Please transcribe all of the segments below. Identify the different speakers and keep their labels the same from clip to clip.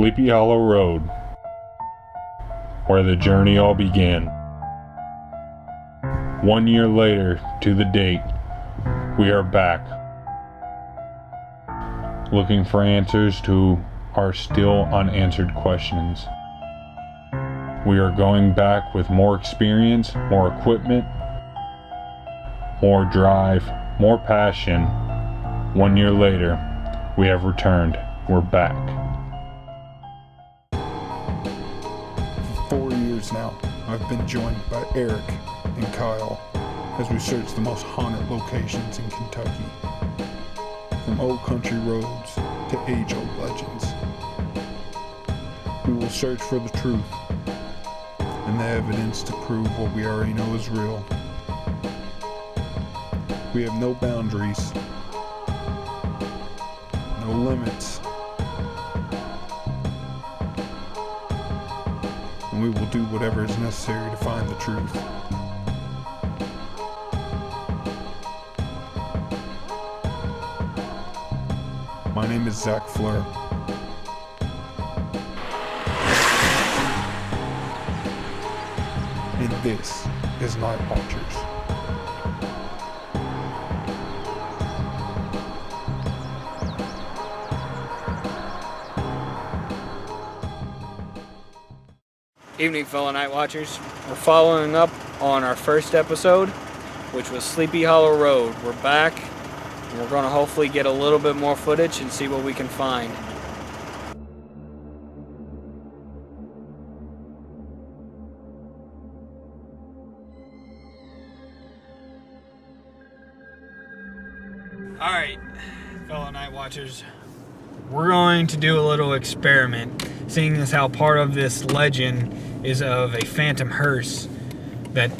Speaker 1: Sleepy Hollow Road, where the journey all began. 1 year later to the date, we are back, looking for answers to our still unanswered questions. We are going back with more experience, more equipment, more drive, more passion. 1 year later, we have returned. We're back.
Speaker 2: For 4 years now, I've been joined by Eric and Kyle as we search the most haunted locations in Kentucky. From old country roads to age-old legends. We will search for the truth and the evidence to prove what we already know is real. We have no boundaries, no limits, and we will do whatever is necessary to find the truth. My name is Zach Fleur. And this is Nightwatchers.
Speaker 3: Evening, fellow Nightwatchers. We're following up on our first episode, which was Sleepy Hollow Road. We're back, and we're going to hopefully get a little bit more footage and see what we can find. Alright, fellow Nightwatchers, we're going to do a little experiment, seeing as how part of this legend is of a phantom hearse that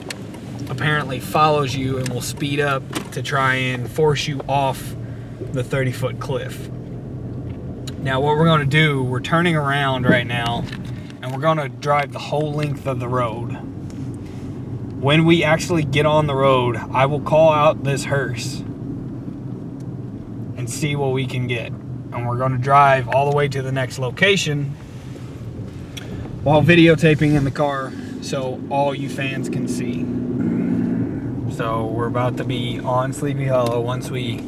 Speaker 3: apparently follows you and will speed up to try and force you off the 30-foot cliff. Now what we're going to do, we're turning around right now and we're going to drive the whole length of the road. When we actually get on the road, I will call out this hearse and see what we can get. And we're going to drive all the way to the next location while videotaping in the car so all you fans can see. So we're about to be on Sleepy Hollow. Once we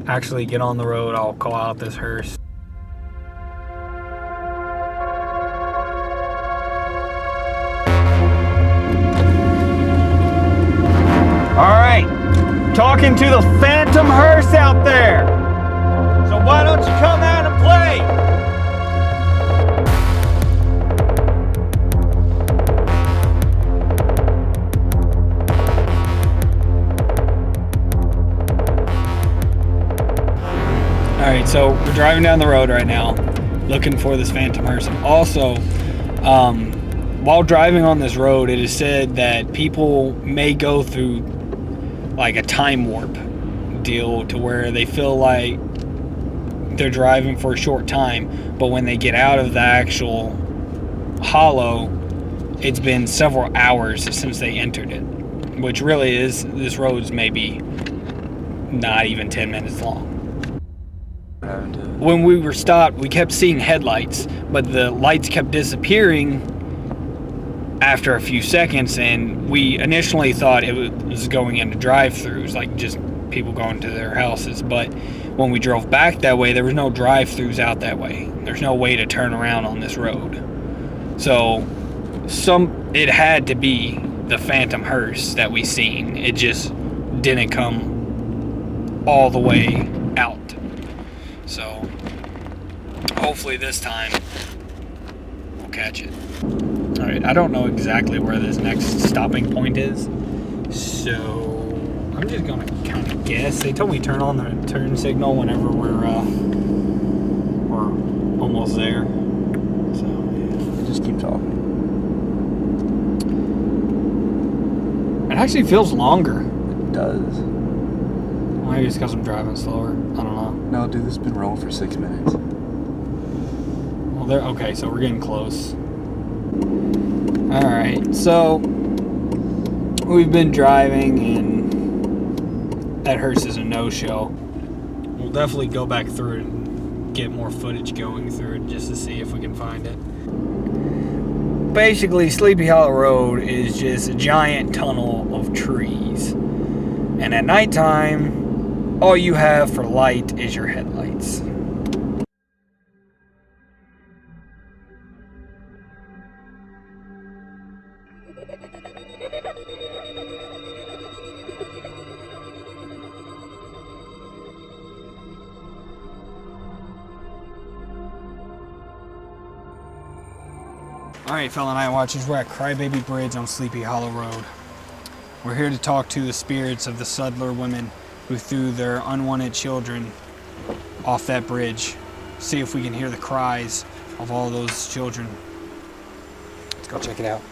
Speaker 3: actually get on the road, I'll call out this hearse. Alright, talking to the phantom hearse out there. So why don't you come out and play? Alright, so we're driving down the road right now, looking for this phantom hearse. And also, while driving on this road, it is said that people may go through like a time warp deal to where they feel like they're driving for a short time, but when they get out of the actual hollow, it's been several hours since they entered it, which really is, this road's maybe not even 10 minutes long. When we were stopped, we kept seeing headlights, but the lights kept disappearing after a few seconds, and we initially thought it was going into drive-thrus, like just people going to their houses. But when we drove back that way, there was no drive-thrus out that way. There's no way to turn around on this road. So it had to be the phantom hearse that we seen. It just didn't come all the way out. So hopefully this time we'll catch it. Alright, I don't know exactly where this next stopping point is, so I'm just gonna kind of guess. They told me turn on the turn signal whenever we're almost there. So yeah.
Speaker 4: Just keep talking.
Speaker 3: It actually feels longer.
Speaker 4: It does.
Speaker 3: Maybe it's because I'm driving slower. I don't know.
Speaker 4: No, dude, this has been rolling for 6 minutes.
Speaker 3: Well, okay, so we're getting close. Alright, so we've been driving and that hearse is a no-show. We'll definitely go back through it get more footage going through it just to see if we can find it. Basically, Sleepy Hollow Road is just a giant tunnel of trees. And at nighttime, all you have for light is your headlights. Alright, fellow night watchers, we're at Crybaby Bridge on Sleepy Hollow Road. We're here to talk to the spirits of the Sudler women who threw their unwanted children off that bridge. See if we can hear the cries of all those children. Let's go check it out.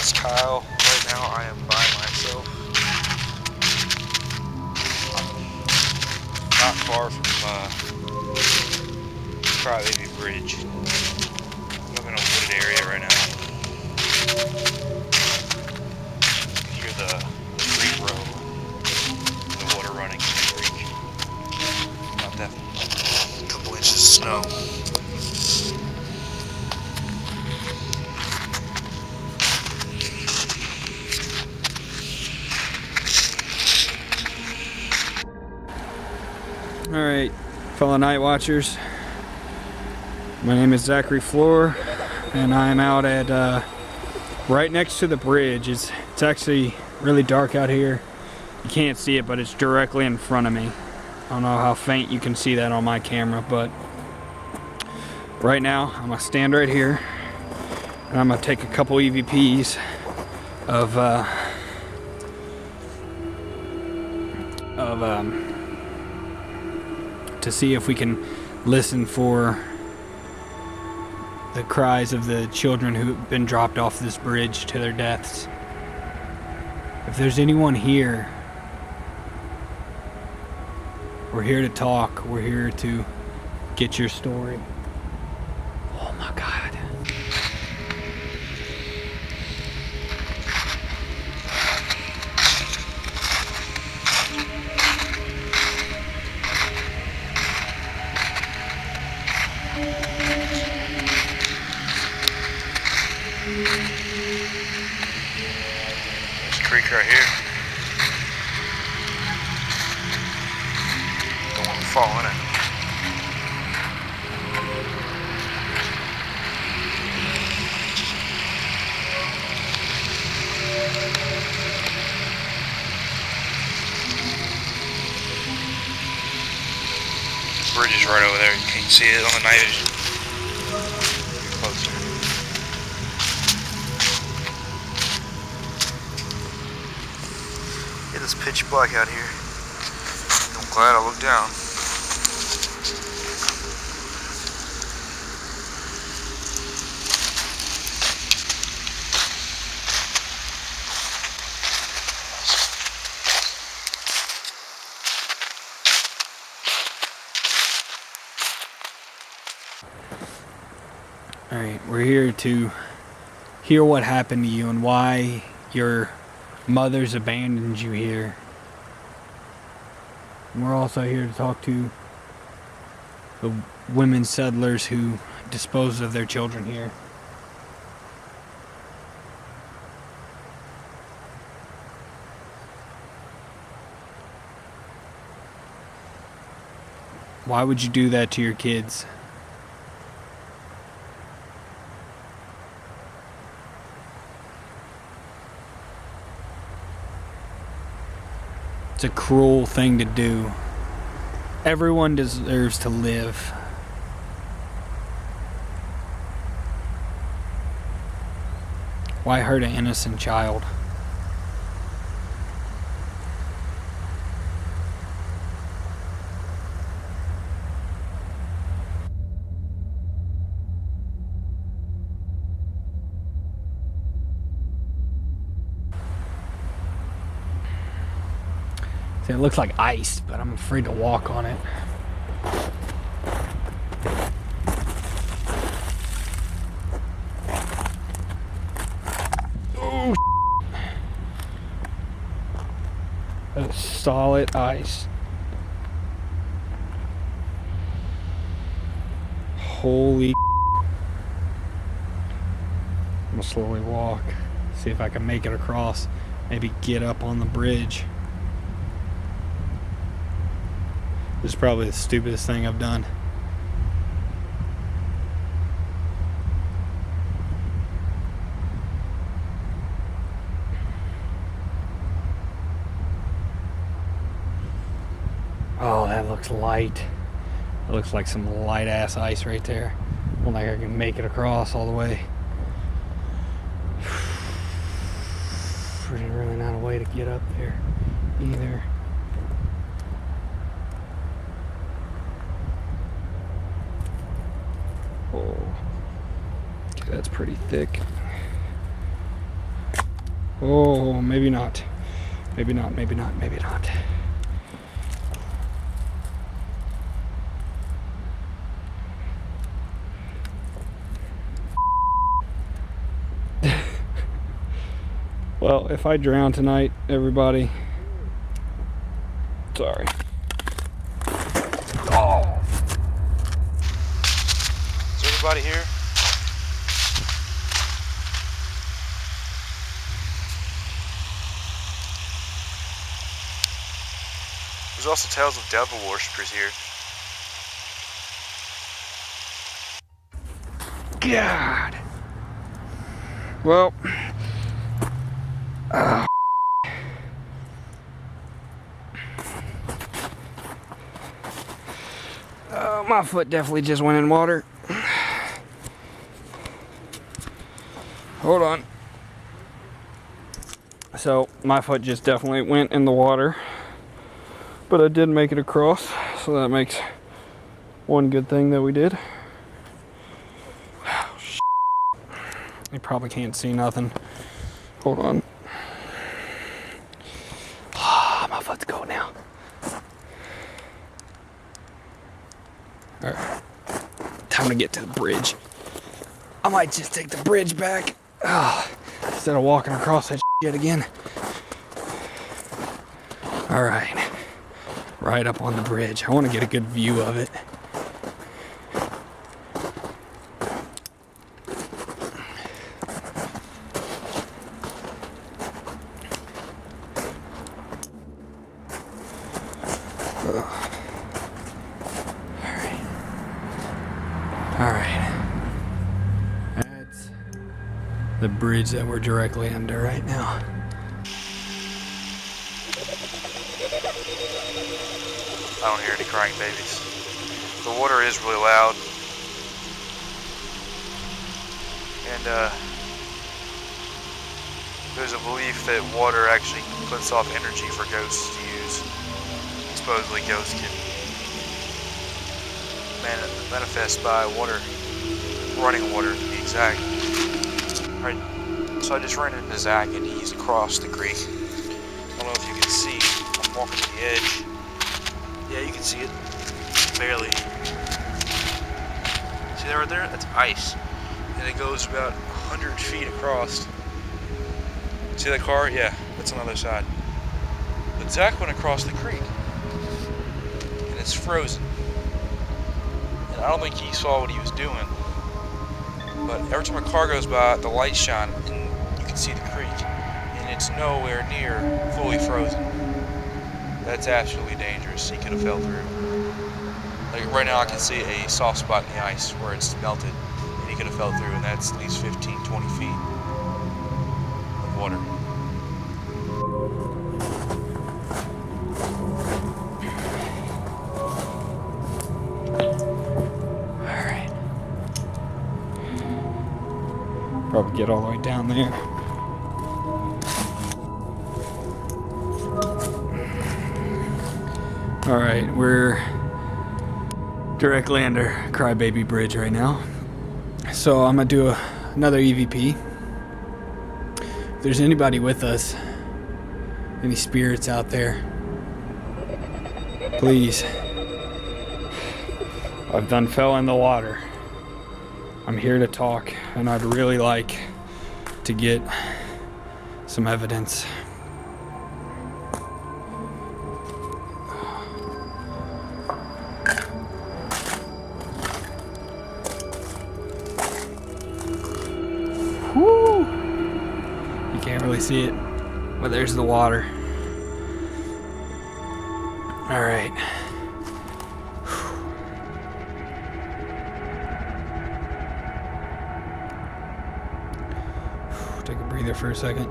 Speaker 5: It's Kyle. Right now I am by myself. I'm not far from Crybaby Bridge. I'm in a wooded area right now. You can hear the creek roll, the water running in the creek. About that, a couple inches of snow.
Speaker 3: Alright, fellow night watchers. My name is Zachary Floor, and I'm out at right next to the bridge. It's actually really dark out here. You can't see it, but it's directly in front of me. I don't know how faint you can see that on my camera, but right now I'm gonna stand right here and I'm gonna take a couple EVPs of to see if we can listen for the cries of the children who've been dropped off this bridge to their deaths. If there's anyone here, we're here to talk. We're here to get your story. Oh my God.
Speaker 5: There's a creek right here. Don't want to fall in it. The bridge is right over there. Can you see it on the night vision? Get closer. It is pitch black out here. I'm glad I looked down.
Speaker 3: Alright, we're here to hear what happened to you and why your mother's abandoned you here. And we're also here to talk to the women settlers who disposed of their children here. Why would you do that to your kids? It's a cruel thing to do. Everyone deserves to live. Why hurt an innocent child? See, it looks like ice, but I'm afraid to walk on it. Oh, that's solid ice. Holy. I'm gonna slowly walk, see if I can make it across, maybe get up on the bridge. This is probably the stupidest thing I've done. Oh, that looks light. It looks like some light ass ice right there. I don't think I can make it across all the way. There's really not a way to get up there either. Oh, okay, that's pretty thick. Oh, maybe not. Maybe not, maybe not, maybe not. Well, if I drown tonight, everybody, sorry. Oh.
Speaker 5: Is there anybody here? There's also tales of devil worshippers here.
Speaker 3: God. Well. My foot definitely just went in water. Hold on. So my foot just definitely went in the water, but I did make it across, so that makes one good thing that we did. Oh, shit. You probably can't see nothing. Hold on. My foot's going now. Alright. Time to get to the bridge. I might just take the bridge back. Instead of walking across that shit again. Alright. Right up on the bridge. I want to get a good view of it. Alright. That's the bridge that we're directly under right now.
Speaker 5: I don't hear any crying babies. The water is really loud. And there's a belief that water actually puts off energy for ghosts to use. Supposedly ghosts can manifest by water, running water to be exact. Alright, so I just ran into Zach and he's across the creek. I don't know if you can see, I'm walking to the edge. Yeah, you can see it. Barely. See that right there? That's ice. And it goes about 100 feet across. See that car? Yeah, that's on the other side. But Zach went across the creek. And it's frozen. And I don't think he saw what he was doing. But every time a car goes by, the lights shine and you can see the creek. And it's nowhere near fully frozen. That's absolutely dangerous. He could have fell through. Like right now I can see a soft spot in the ice where it's melted and he could have fell through, and that's at least 15, 20 feet of water.
Speaker 3: Alright. Probably get all the way down there. Alright, we're directly under Crybaby Bridge right now. So I'm gonna do another EVP. If there's anybody with us, any spirits out there, Please. I've done fell in the water. I'm here to talk, and I'd really like to get some evidence. Woo! You can't really see it, but there's the water. All right. Take a breather for a second.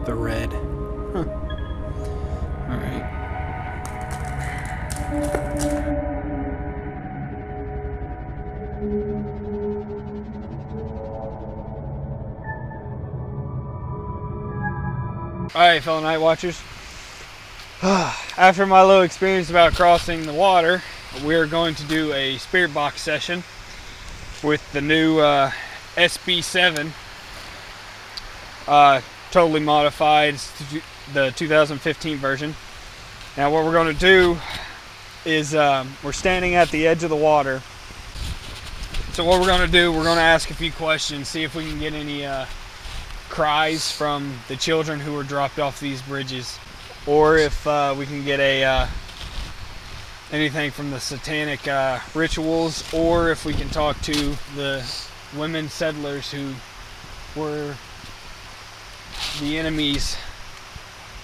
Speaker 3: The red. Huh. All right. Alright, fellow night watchers. After my little experience about crossing the water, we're going to do a spirit box session with the new SB7. Totally modified. It's the 2015 version. Now what we're going to do is we're standing at the edge of the water. So what we're going to do, we're going to ask a few questions, see if we can get any cries from the children who were dropped off these bridges, or if we can get anything from the satanic rituals, or if we can talk to the women settlers who were the enemies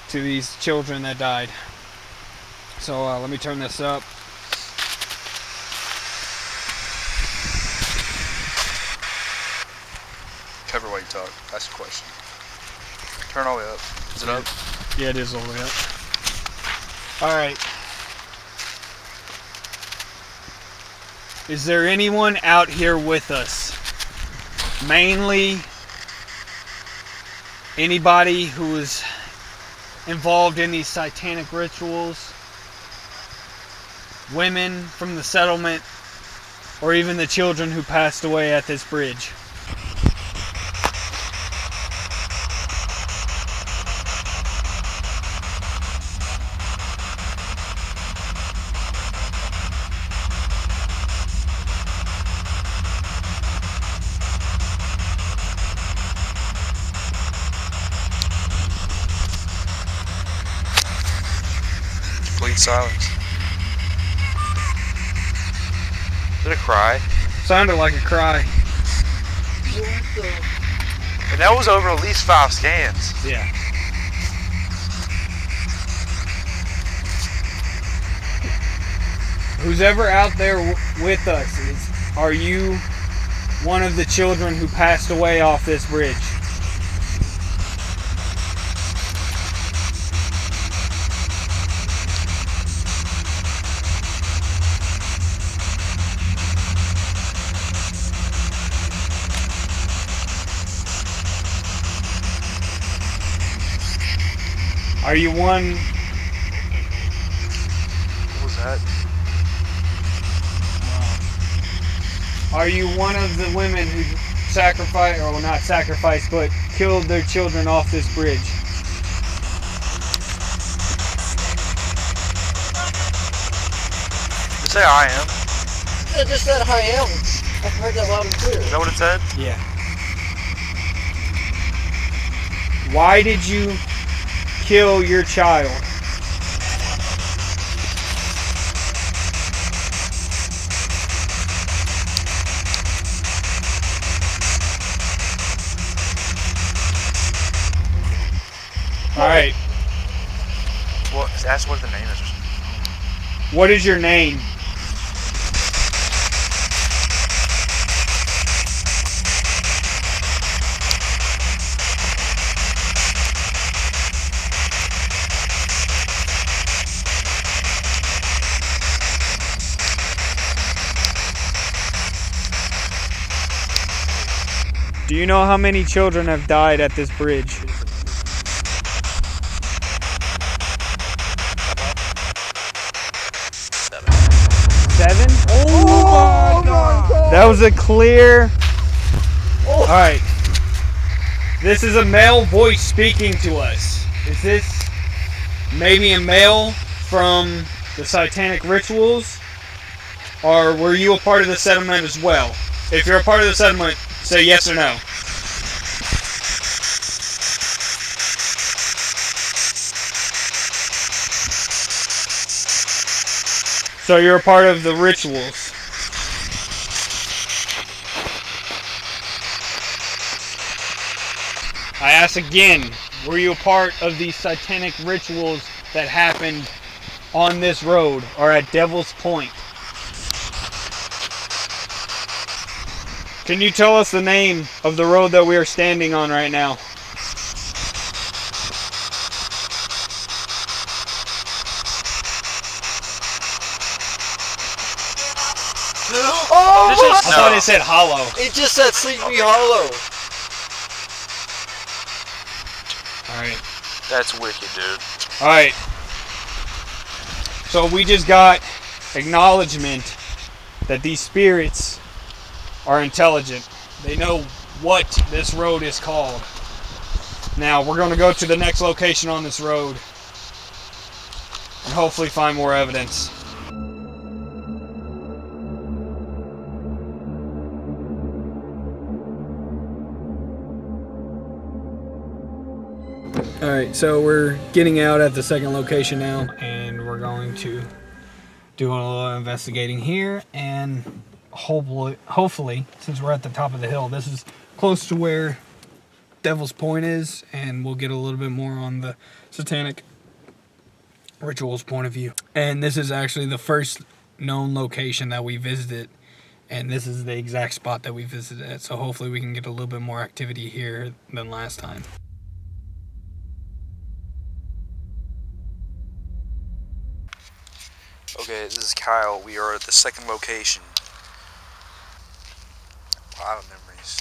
Speaker 3: to these children that died. So let me turn this up.
Speaker 5: Cover while you talk. Ask a question. Turn all the way up. Is it up?
Speaker 3: Yeah, it is all the way up. Alright. Is there anyone out here with us? Mainly anybody who is involved in these satanic rituals, women from the settlement, or even the children who passed away at this bridge.
Speaker 5: Complete silence. Is it a cry?
Speaker 3: Sounded like a cry.
Speaker 5: And that was over at least 5 scans.
Speaker 3: Yeah. Who's ever out there with us, are you one of the children who passed away off this bridge? Are you one?
Speaker 5: What was that?
Speaker 3: Are you one of the women who sacrificed, or well, not sacrificed, but killed their children off this bridge?
Speaker 5: Just say I am.
Speaker 6: It just said I am. I heard that loud and clear.
Speaker 5: Is that what it said?
Speaker 3: Yeah. Why did you kill your child? All right.
Speaker 5: Well, ask what the name is.
Speaker 3: What is your name? Do you know how many children have died at this bridge? 7.
Speaker 2: Oh my God!
Speaker 3: That was a clear. All right. This is a male voice speaking to us. Is this maybe a male from the satanic rituals? Or were you a part of the settlement as well? If you're a part of the settlement, say yes or no. So you're a part of the rituals. I ask again, were you a part of these satanic rituals that happened on this road or at Devil's Point? Can you tell us the name of the road that we are standing on right now?
Speaker 6: Oh,
Speaker 3: I thought it said Hollow.
Speaker 6: it just said Sleepy Hollow.
Speaker 3: Alright.
Speaker 5: That's wicked, dude.
Speaker 3: Alright. So we just got acknowledgement that these spirits are intelligent. They know what this road is called. Now we're going to go to the next location on this road and hopefully find more evidence. Alright, so we're getting out at the second location now, and we're going to do a little investigating here, and hopefully, since we're at the top of the hill, this is close to where Devil's Point is, and we'll get a little bit more on the satanic rituals point of view. And this is actually the first known location that we visited, and this is the exact spot that we visited at, so hopefully we can get a little bit more activity here than last time.
Speaker 5: Okay, this is Kyle. We are at the second location. A lot of memories.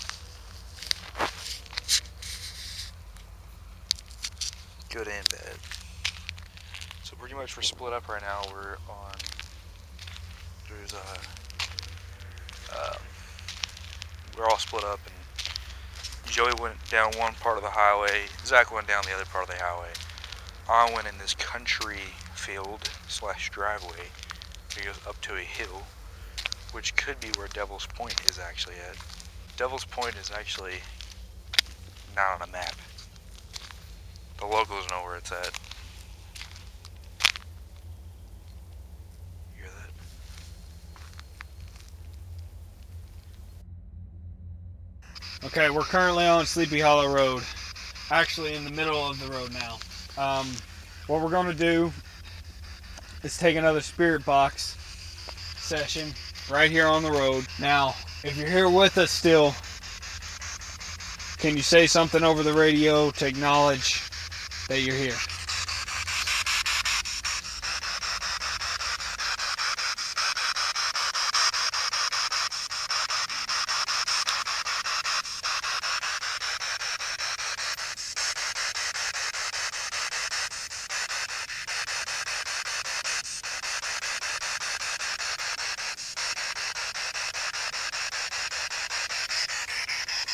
Speaker 5: Good and bad. So pretty much we're split up right now. We're on... There's we're all split up, and Joey went down one part of the highway. Zach went down the other part of the highway. I went in this country field / driveway. It goes up to a hill, which could be where Devil's Point is actually at. Devil's Point is actually not on a map. The locals know where it's at. You hear that?
Speaker 3: Okay, we're currently on Sleepy Hollow Road. Actually in the middle of the road now. What we're going to do is take another spirit box session right here on the road. Now, if you're here with us still, can you say something over the radio to acknowledge that you're here?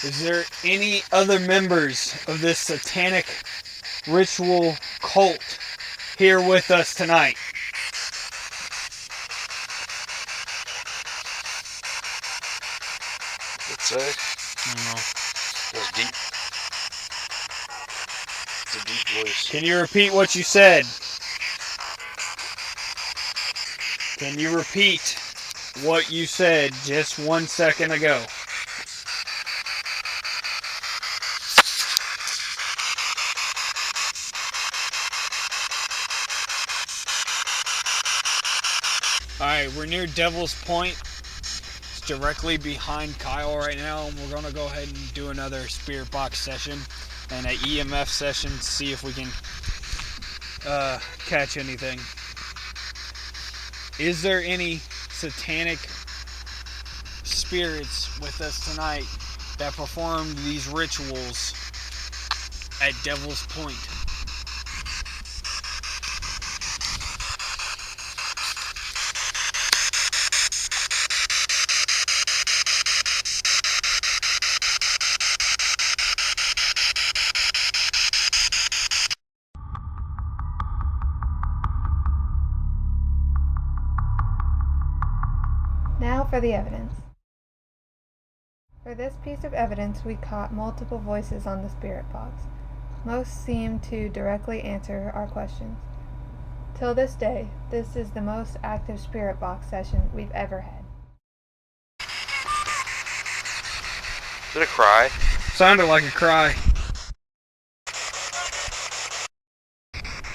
Speaker 3: Is there any other members of this satanic ritual cult here with us tonight?
Speaker 5: What's that?
Speaker 3: I don't know.
Speaker 5: That's deep. It's a deep voice.
Speaker 3: Can you repeat what you said? Can you repeat what you said just 1 second ago? Alright, we're near Devil's Point. It's directly behind Kyle right now, and we're going to go ahead and do another spirit box session and an EMF session to see if we can catch anything. Is there any satanic spirits with us tonight that performed these rituals at Devil's Point?
Speaker 7: for the evidence. For this piece of evidence, we caught multiple voices on the spirit box. Most seemed to directly answer our questions. Till this day, this is the most active spirit box session we've ever had.
Speaker 5: Is it a cry?
Speaker 3: Sounded like a cry.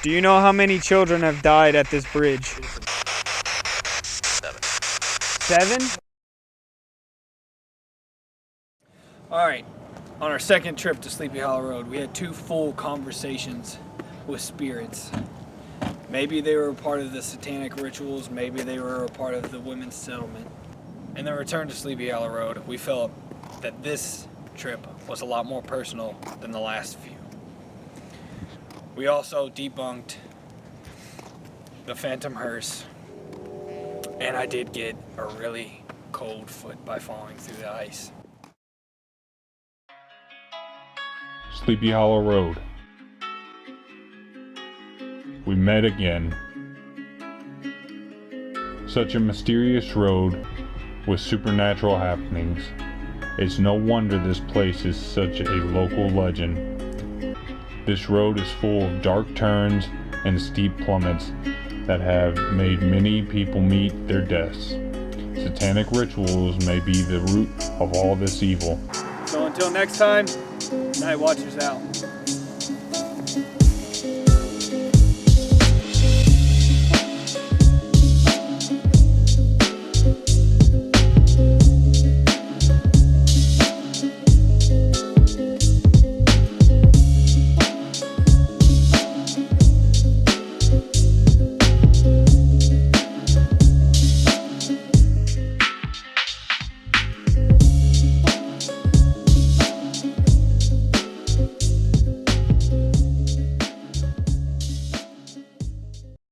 Speaker 3: Do you know how many children have died at this bridge? 7? Alright, on our second trip to Sleepy Hollow Road, we had 2 full conversations with spirits. Maybe they were a part of the satanic rituals, maybe they were a part of the women's settlement. In the return to Sleepy Hollow Road, we felt that this trip was a lot more personal than the last few. We also debunked the Phantom Hearse, and I did get a really cold foot by falling through the ice.
Speaker 1: Sleepy Hollow Road. We met again. Such a mysterious road with supernatural happenings. It's no wonder this place is such a local legend. This road is full of dark turns and steep plummets that have made many people meet their deaths. Satanic rituals may be the root of all this evil.
Speaker 3: So until next time, Night Watchers out.